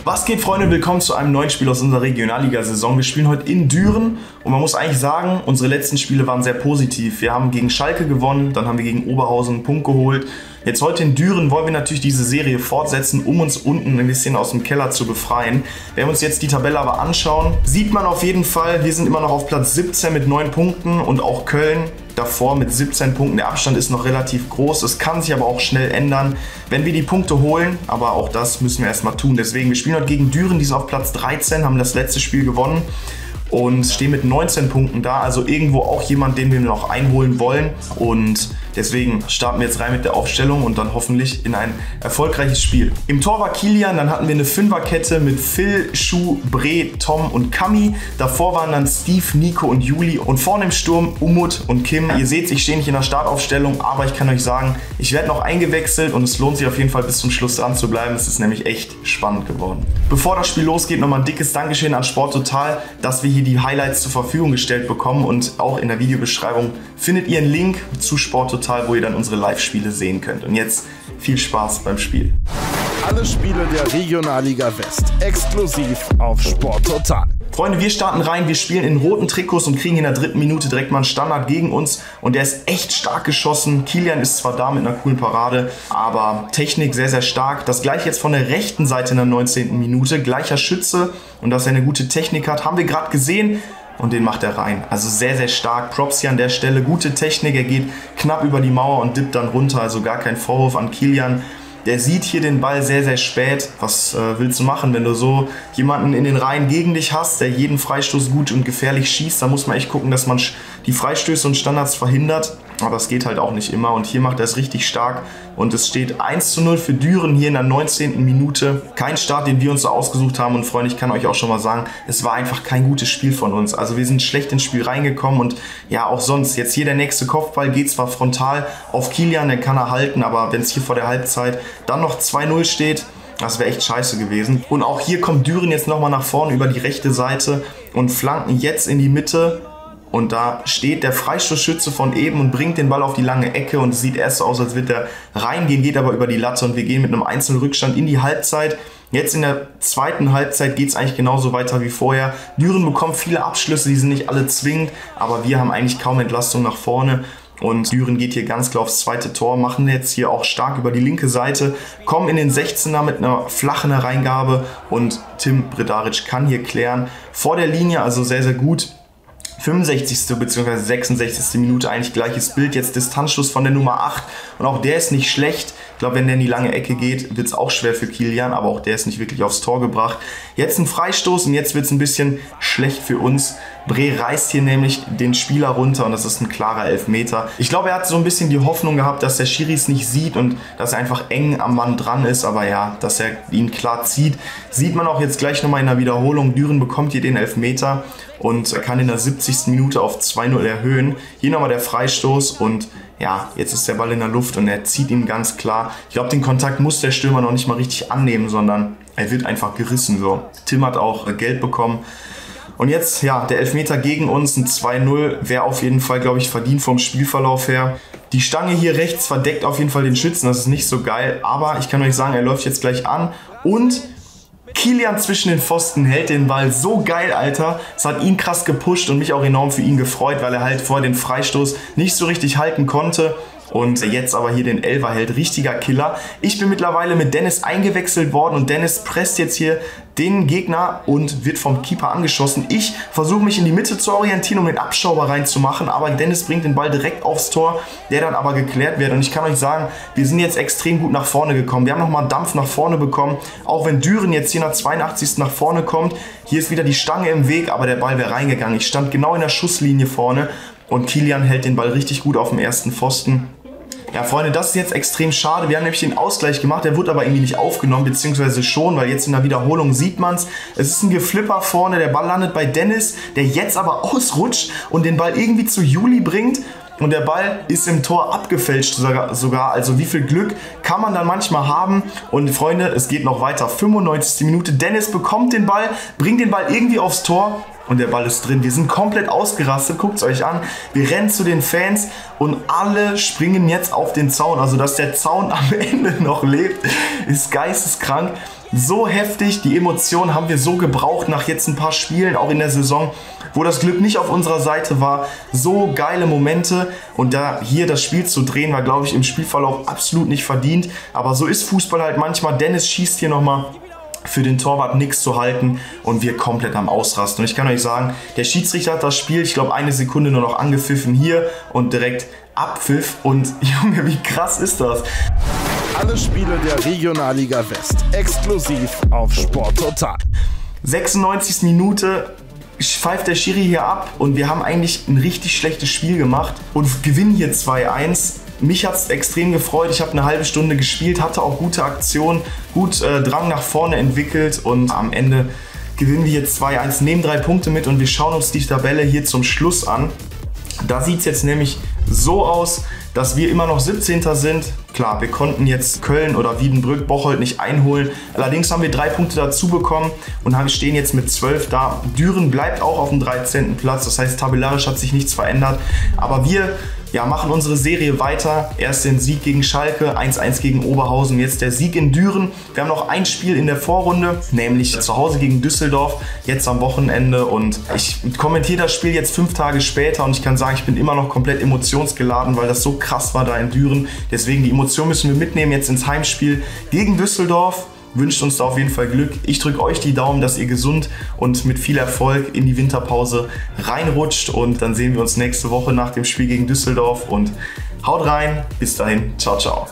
Was geht, Freunde? Willkommen zu einem neuen Spiel aus unserer Regionalliga-Saison. Wir spielen heute in Düren und man muss eigentlich sagen, unsere letzten Spiele waren sehr positiv. Wir haben gegen Schalke gewonnen, dann haben wir gegen Oberhausen einen Punkt geholt. Jetzt heute in Düren wollen wir natürlich diese Serie fortsetzen, um uns unten ein bisschen aus dem Keller zu befreien. Wenn wir uns jetzt die Tabelle aber anschauen, sieht man auf jeden Fall, wir sind immer noch auf Platz 17 mit 9 Punkten und auch Köln davor mit 17 Punkten. Der Abstand ist noch relativ groß, es kann sich aber auch schnell ändern, wenn wir die Punkte holen, aber auch das müssen wir erstmal tun. Deswegen, wir spielen heute gegen Düren, die sind auf Platz 13, haben das letzte Spiel gewonnen und stehen mit 19 Punkten da, also irgendwo auch jemand, den wir noch einholen wollen, und deswegen starten wir jetzt rein mit der Aufstellung und dann hoffentlich in ein erfolgreiches Spiel. Im Tor war Kilian, dann hatten wir eine Fünferkette mit Phil, Schuh, Bre, Tom und Kami. Davor waren dann Steve, Nico und Juli und vorne im Sturm Umut und Kim. Ihr seht, ich stehe nicht in der Startaufstellung, aber ich kann euch sagen, ich werde noch eingewechselt und es lohnt sich auf jeden Fall bis zum Schluss dran zu bleiben. Es ist nämlich echt spannend geworden. Bevor das Spiel losgeht, nochmal ein dickes Dankeschön an Sporttotal, dass wir hier die Highlights zur Verfügung gestellt bekommen, und auch in der Videobeschreibung findet ihr einen Link zu Sporttotal, wo ihr dann unsere Live-Spiele sehen könnt. Und jetzt viel Spaß beim Spiel. Alle Spiele der Regionalliga West exklusiv auf Sporttotal. Freunde, wir starten rein, wir spielen in roten Trikots und kriegen in der dritten Minute direkt mal einen Standard gegen uns, und der ist echt stark geschossen. Kilian ist zwar da mit einer coolen Parade, aber Technik sehr, sehr stark. Das gleiche jetzt von der rechten Seite in der 19. Minute, gleicher Schütze, und dass er eine gute Technik hat, haben wir gerade gesehen. Und den macht er rein. Also sehr, sehr stark. Props hier an der Stelle. Gute Technik. Er geht knapp über die Mauer und dippt dann runter. Also gar kein Vorwurf an Kilian. Der sieht hier den Ball sehr, sehr spät. Was willst du machen, wenn du so jemanden in den Reihen gegen dich hast, der jeden Freistoß gut und gefährlich schießt? Da muss man echt gucken, dass man die Freistöße und Standards verhindert. Aber das geht halt auch nicht immer. Und hier macht er es richtig stark. Und es steht 1:0 für Düren hier in der 19. Minute. Kein Start, den wir uns so ausgesucht haben. Und Freunde, ich kann euch auch schon mal sagen, es war einfach kein gutes Spiel von uns. Also wir sind schlecht ins Spiel reingekommen. Und ja, auch sonst. Jetzt hier der nächste Kopfball geht zwar frontal auf Kilian, den kann er halten. Aber wenn es hier vor der Halbzeit dann noch 2:0 steht, das wäre echt scheiße gewesen. Und auch hier kommt Düren jetzt nochmal nach vorne über die rechte Seite und flanken jetzt in die Mitte. Und da steht der Freistoßschütze von eben und bringt den Ball auf die lange Ecke, und es sieht erst so aus, als wird er reingehen, geht aber über die Latte, und wir gehen mit einem einzelnen Rückstand in die Halbzeit. Jetzt in der zweiten Halbzeit geht es eigentlich genauso weiter wie vorher. Düren bekommt viele Abschlüsse, die sind nicht alle zwingend, aber wir haben eigentlich kaum Entlastung nach vorne. Und Düren geht hier ganz klar aufs zweite Tor, machen jetzt hier auch stark über die linke Seite, kommen in den 16er mit einer flachen Hereingabe, und Tim Bredaric kann hier klären. Vor der Linie, also sehr, sehr gut. 65. bzw. 66. Minute eigentlich gleiches Bild, jetzt Distanzschuss von der Nummer 8, und auch der ist nicht schlecht. Ich glaube, wenn der in die lange Ecke geht, wird es auch schwer für Kilian, aber auch der ist nicht wirklich aufs Tor gebracht. Jetzt ein Freistoß, und jetzt wird es ein bisschen schlecht für uns. Bre reißt hier nämlich den Spieler runter, und das ist ein klarer Elfmeter. Ich glaube, er hat so ein bisschen die Hoffnung gehabt, dass der Schiri es nicht sieht und dass er einfach eng am Mann dran ist, aber ja, dass er ihn klar zieht, sieht man auch jetzt gleich nochmal in der Wiederholung. Düren bekommt hier den Elfmeter und kann in der 70. Minute auf 2:0 erhöhen. Hier nochmal der Freistoß, und ja, jetzt ist der Ball in der Luft und er zieht ihn ganz klar. Ich glaube, den Kontakt muss der Stürmer noch nicht mal richtig annehmen, sondern er wird einfach gerissen so. Tim hat auch Gelb bekommen. Und jetzt, ja, der Elfmeter gegen uns, ein 2:0, wäre auf jeden Fall, glaube ich, verdient vom Spielverlauf her. Die Stange hier rechts verdeckt auf jeden Fall den Schützen, das ist nicht so geil, aber ich kann euch sagen, er läuft jetzt gleich an, und Kilian zwischen den Pfosten hält den Ball so geil, Alter. Es hat ihn krass gepusht und mich auch enorm für ihn gefreut, weil er halt vorher den Freistoß nicht so richtig halten konnte. Und jetzt aber hier den Elfer hält, richtiger Killer. Ich bin mittlerweile mit Dennis eingewechselt worden, und Dennis presst jetzt hier den Gegner und wird vom Keeper angeschossen. Ich versuche mich in die Mitte zu orientieren, um den Abschauber reinzumachen, aber Dennis bringt den Ball direkt aufs Tor, der dann aber geklärt wird. Und ich kann euch sagen, wir sind jetzt extrem gut nach vorne gekommen. Wir haben nochmal Dampf nach vorne bekommen, auch wenn Düren jetzt hier nach 82. nach vorne kommt. Hier ist wieder die Stange im Weg, aber der Ball wäre reingegangen. Ich stand genau in der Schusslinie vorne, und Kilian hält den Ball richtig gut auf dem ersten Pfosten. Ja, Freunde, das ist jetzt extrem schade. Wir haben nämlich den Ausgleich gemacht, der wurde aber irgendwie nicht aufgenommen, beziehungsweise schon, weil jetzt in der Wiederholung sieht man es. Es ist ein Geflipper vorne, der Ball landet bei Dennis, der jetzt aber ausrutscht und den Ball irgendwie zu Juli bringt. Und der Ball ist im Tor abgefälscht sogar. Also wie viel Glück kann man dann manchmal haben. Und Freunde, es geht noch weiter. 95. Minute. Dennis bekommt den Ball, bringt den Ball irgendwie aufs Tor. Und der Ball ist drin. Wir sind komplett ausgerastet. Guckt es euch an. Wir rennen zu den Fans und alle springen jetzt auf den Zaun. Also dass der Zaun am Ende noch lebt, ist geisteskrank. so heftig, die Emotionen haben wir so gebraucht nach jetzt ein paar Spielen, auch in der Saison, wo das Glück nicht auf unserer Seite war. So geile Momente und da hier das Spiel zu drehen, war, glaube ich, im Spielverlauf absolut nicht verdient. Aber so ist Fußball halt manchmal. Dennis schießt hier nochmal, für den Torwart nichts zu halten und wir komplett am Ausrasten. Und ich kann euch sagen, der Schiedsrichter hat das Spiel, ich glaube, 1 Sekunde nur noch angepfiffen hier und direkt Abpfiff. Und Junge, wie krass ist das? Alle Spiele der Regionalliga West exklusiv auf Sporttotal. 96. Minute pfeift der Schiri hier ab und wir haben eigentlich ein richtig schlechtes Spiel gemacht und gewinnen hier 2-1. Mich hat es extrem gefreut. Ich habe eine halbe Stunde gespielt, hatte auch gute Aktionen, gut Drang nach vorne entwickelt und am Ende gewinnen wir hier 2-1, nehmen 3 Punkte mit und wir schauen uns die Tabelle hier zum Schluss an. Da sieht es jetzt nämlich so aus, dass wir immer noch 17. sind. Klar, wir konnten jetzt Köln oder Wiedenbrück, Bocholt nicht einholen. Allerdings haben wir 3 Punkte dazu bekommen und stehen jetzt mit 12 da. Düren bleibt auch auf dem 13. Platz. Das heißt, tabellarisch hat sich nichts verändert. Aber wir machen unsere Serie weiter. Erst den Sieg gegen Schalke, 1-1 gegen Oberhausen, jetzt der Sieg in Düren. Wir haben noch ein Spiel in der Vorrunde, nämlich zu Hause gegen Düsseldorf, jetzt am Wochenende. Und ich kommentiere das Spiel jetzt 5 Tage später und ich kann sagen, ich bin immer noch komplett emotionsgeladen, weil das so krass war da in Düren. Deswegen die Emotionen müssen wir mitnehmen jetzt ins Heimspiel gegen Düsseldorf. Wünscht uns da auf jeden Fall Glück. Ich drücke euch die Daumen, dass ihr gesund und mit viel Erfolg in die Winterpause reinrutscht. Und dann sehen wir uns nächste Woche nach dem Spiel gegen Düsseldorf. Und haut rein. Bis dahin. Ciao, ciao.